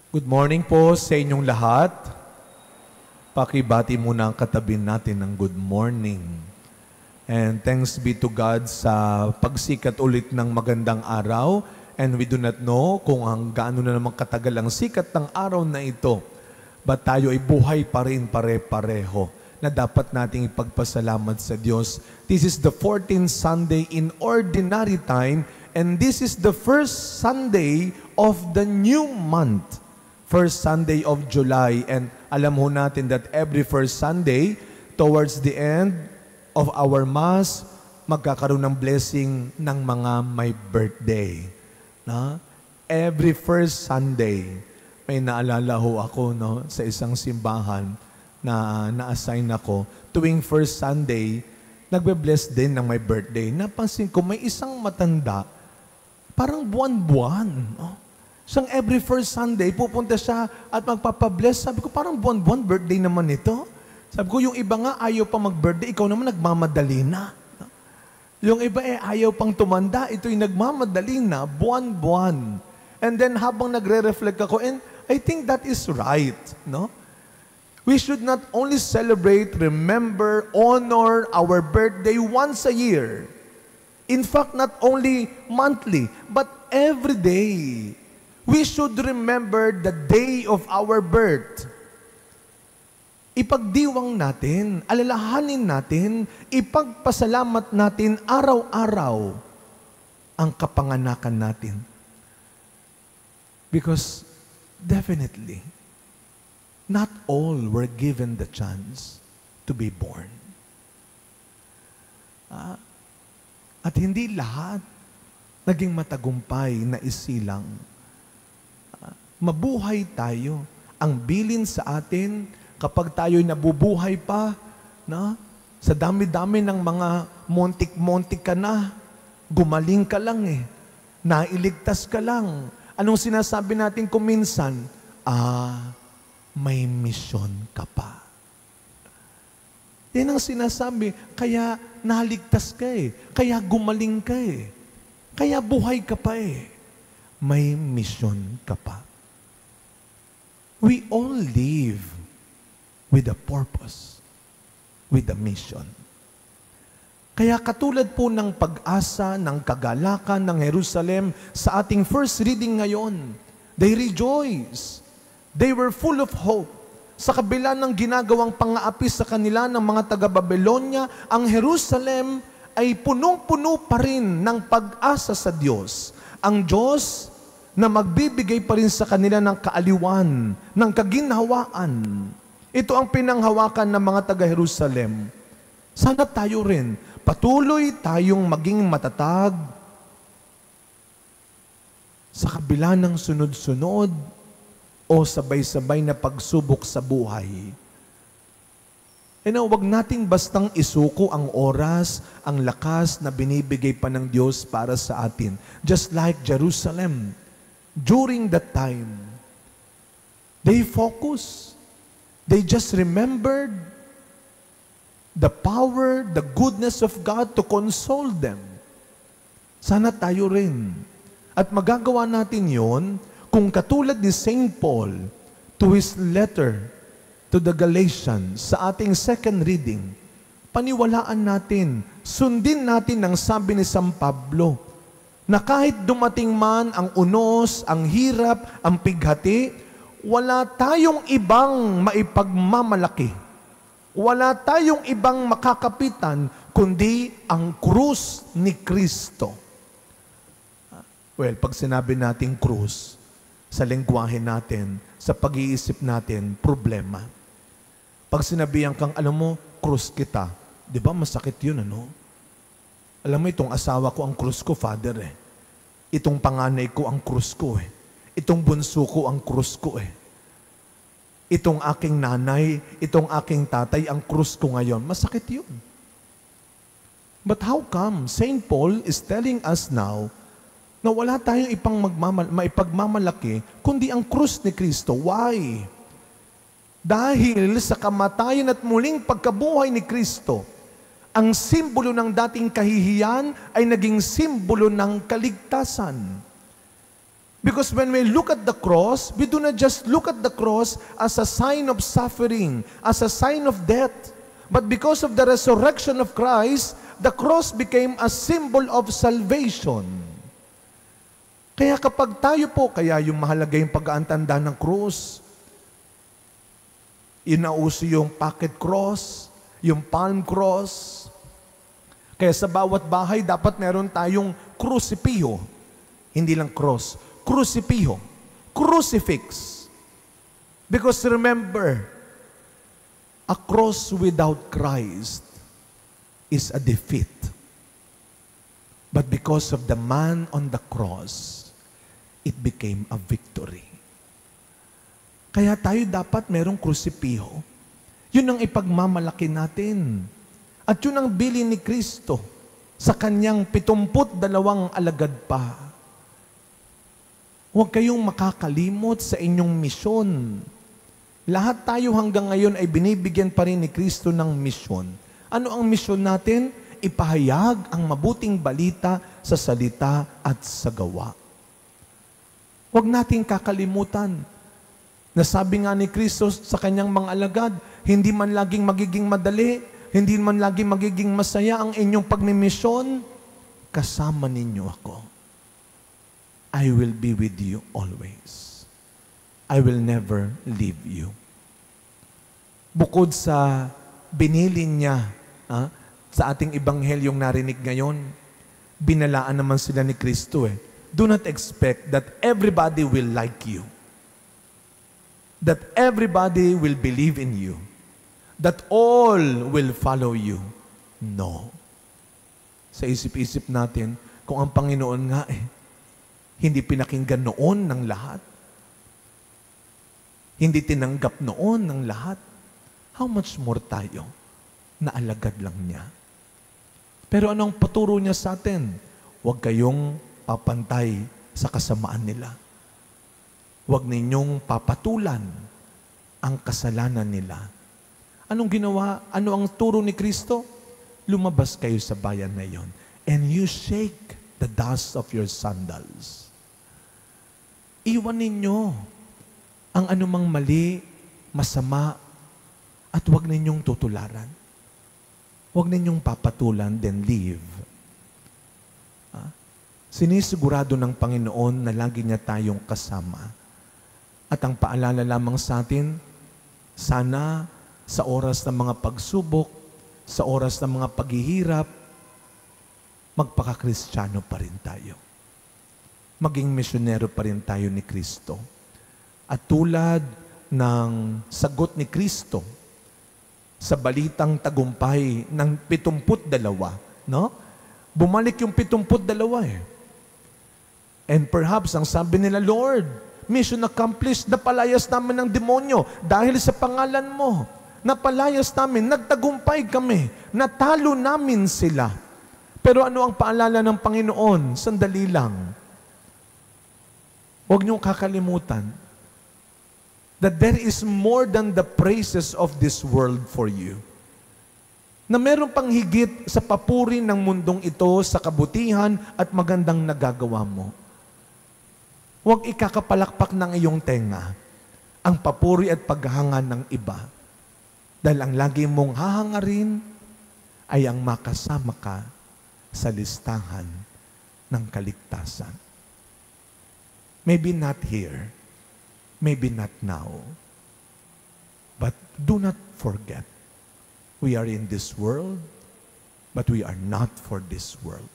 Good morning po sa inyong lahat. Pakibati muna ang katabi natin ng good morning. And thanks be to God sa pagsikat ulit ng magandang araw. And we do not know kung gaano na naman katagal ang sikat ng araw na ito. But tayo ay buhay pa rin pare-pareho na dapat nating ipagpasalamat sa Diyos. This is the 14th Sunday in Ordinary Time. And this is the first Sunday of the new month. First Sunday of July, and alam ho natin that every first Sunday, towards the end of our Mass, magkakaroon ng blessing ng mga may birthday. Na? Every first Sunday, may naalala ho ako sa isang simbahan na na-assign ako. Tuwing first Sunday, nagbe-bless din ng may birthday. Napansin ko, may isang matanda, parang buwan-buwan. Siyang every first Sunday, pupunta siya at magpapabless. Sabi ko, parang buwan-buwan, birthday naman ito. Sabi ko, yung iba nga ayaw pa mag-birthday, ikaw naman nagmamadali na. Yung iba ayaw pang tumanda, ito'y nagmamadali na, buwan-buwan. And then habang nagre-reflect ako, and I think that is right. No? We should not only celebrate, remember, honor our birthday once a year. In fact, not only monthly, but every day. We should remember the day of our birth. Ipagdiwang natin, alalahanin natin, ipagpasalamat natin araw-araw ang kapanganakan natin. Because definitely, not all were given the chance to be born. At hindi lahat naging matagumpay na isilang. Mabuhay tayo. Ang bilin sa atin, kapag tayo'y nabubuhay pa, sa dami-dami ng mga montik-montik ka na, gumaling ka lang nailigtas ka lang. Anong sinasabi natin kuminsan? May misyon ka pa. Yan ang sinasabi, kaya naligtas ka kaya gumaling ka kaya buhay ka pa may misyon ka pa. We all live with a purpose, with a mission. Kaya katulad po ng pag-asa, ng kagalakan ng Jerusalem sa ating first reading ngayon, they rejoice. They were full of hope. Sa kabila ng ginagawang pang-aapi sa kanila ng mga taga-Babylonia, ang Jerusalem ay punong-puno pa rin ng pag-asa sa Diyos. Ang Diyos na magbibigay pa rin sa kanila ng kaaliwan, ng kaginhawaan. Ito ang pinanghawakan ng mga taga-Jerusalem. Sana tayo rin, patuloy tayong maging matatag sa kabila ng sunod-sunod o sabay-sabay na pagsubok sa buhay. Wag nating bastang isuko ang oras, ang lakas na binibigay pa ng Diyos para sa atin. Just like Jerusalem, during that time, they focused. They just remembered the power, the goodness of God to console them. Sana tayo rin. At magagawa natin yon kung katulad ni St. Paul to his letter to the Galatians sa ating second reading, paniwalaan natin, sundin natin ang sabi ni San Pablo, na kahit dumating man ang unos, ang hirap, ang pighati, wala tayong ibang maipagmamalaki. Wala tayong ibang makakapitan, kundi ang krus ni Kristo. Well, pag sinabi natin krus, sa lengguwahe natin, sa pag-iisip natin, problema. Pag sinabihan kang, alam mo, krus kita, di ba masakit yun, Alam mo, itong asawa ko ang krus ko, Father Itong panganay ko ang krus ko Itong bunso ko ang krus ko Itong aking nanay, itong aking tatay ang krus ko ngayon. Masakit yun. But how come St. Paul is telling us now na wala tayong maipagmamalaki kundi ang krus ni Kristo? Why? Dahil sa kamatayan at muling pagkabuhay ni Kristo, ang simbolo ng dating kahihiyan ay naging simbolo ng kaligtasan. Because when we look at the cross, we do not just look at the cross as a sign of suffering, as a sign of death. But because of the resurrection of Christ, the cross became a symbol of salvation. Kaya kapag tayo po, kaya yung mahalaga yung pag-aantanda ng cross, inauso yung pocket cross, yung palm cross. Kaya sa bawat bahay, dapat meron tayong krusipiho. Hindi lang cross, krusipiho, crucifix. Because remember, a cross without Christ is a defeat. But because of the man on the cross, it became a victory. Kaya tayo dapat merong krusipiho. Yun ang ipagmamalaki natin. At yun ang bilin ni Kristo sa kanyang 72 alagad pa. Huwag kayong makakalimot sa inyong misyon. Lahat tayo hanggang ngayon ay binibigyan pa rin ni Kristo ng misyon. Ano ang misyon natin? Ipahayag ang mabuting balita sa salita at sa gawa. Huwag nating kakalimutan na sabi nga ni Kristo sa kanyang mga alagad, hindi man laging magiging madali, hindi man laging magiging masaya ang inyong pagmimisyon, kasama ninyo ako. I will be with you always. I will never leave you. Bukod sa binilin niya sa ating ebanghelyong narinig ngayon, binalaan naman sila ni Kristo Do not expect that everybody will like you. That everybody will believe in you. That all will follow you. No. Sa isip-isip natin, kung ang Panginoon nga hindi pinakinggan noon ng lahat, hindi tinanggap noon ng lahat, how much more tayo na alagad lang niya? Pero anong paturo niya sa atin? Huwag kayong papantay sa kasamaan nila. Huwag ninyong papatulan ang kasalanan nila. Anong ginawa? Ano ang turo ni Kristo? Lumabas kayo sa bayan na yon, and you shake the dust of your sandals. Iwan ninyo ang anumang mali, masama, at huwag ninyong tutularan. Huwag ninyong papatulan, then leave. Sinisigurado ng Panginoon na lagi niya tayong kasama. At ang paalala lamang sa atin, sana sa oras ng mga pagsubok, sa oras ng mga paghihirap, magpaka-Kristiyano pa rin tayo. Maging misyonero pa rin tayo ni Kristo. At tulad ng sagot ni Kristo sa balitang tagumpay ng 72, no? Bumalik yung 72 And perhaps, ang sabi nila, Lord, mission accomplished, napalayas namin ng demonyo dahil sa pangalan mo. Napalayas namin, nagtagumpay kami, natalo namin sila. Pero ano ang paalala ng Panginoon? Sandali lang. Huwag niyong kakalimutan that there is more than the praises of this world for you. Na meron pang higit sa papuri ng mundong ito sa kabutihan at magandang nagagawa mo. Huwag ikakapalakpak ng iyong tenga ang papuri at paghanga ng iba. Dahil ang lagi mong hahangarin ay ang makasama ka sa listahan ng kaligtasan. Maybe not here, maybe not now, but do not forget, we are in this world, but we are not for this world.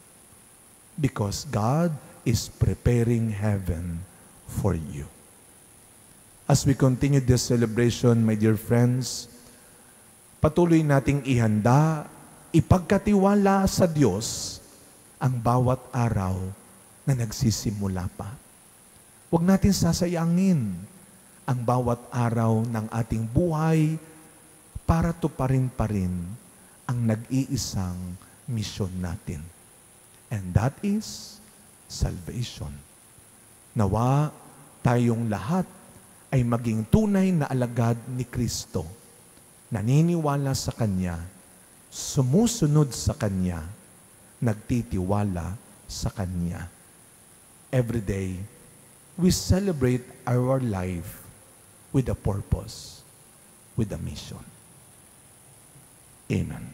Because God is preparing heaven for you. As we continue this celebration, my dear friends, patuloy nating ihanda, ipagkatiwala sa Diyos ang bawat araw na nagsisimula pa. Huwag natin sasayangin ang bawat araw ng ating buhay para tuparin pa rin ang nag-iisang misyon natin. And that is salvation. Nawa tayong lahat ay maging tunay na alagad ni Kristo, naniniwala sa Kanya, sumusunod sa Kanya, nagtitiwala sa Kanya. Every day, we celebrate our life with a purpose, with a mission. Amen.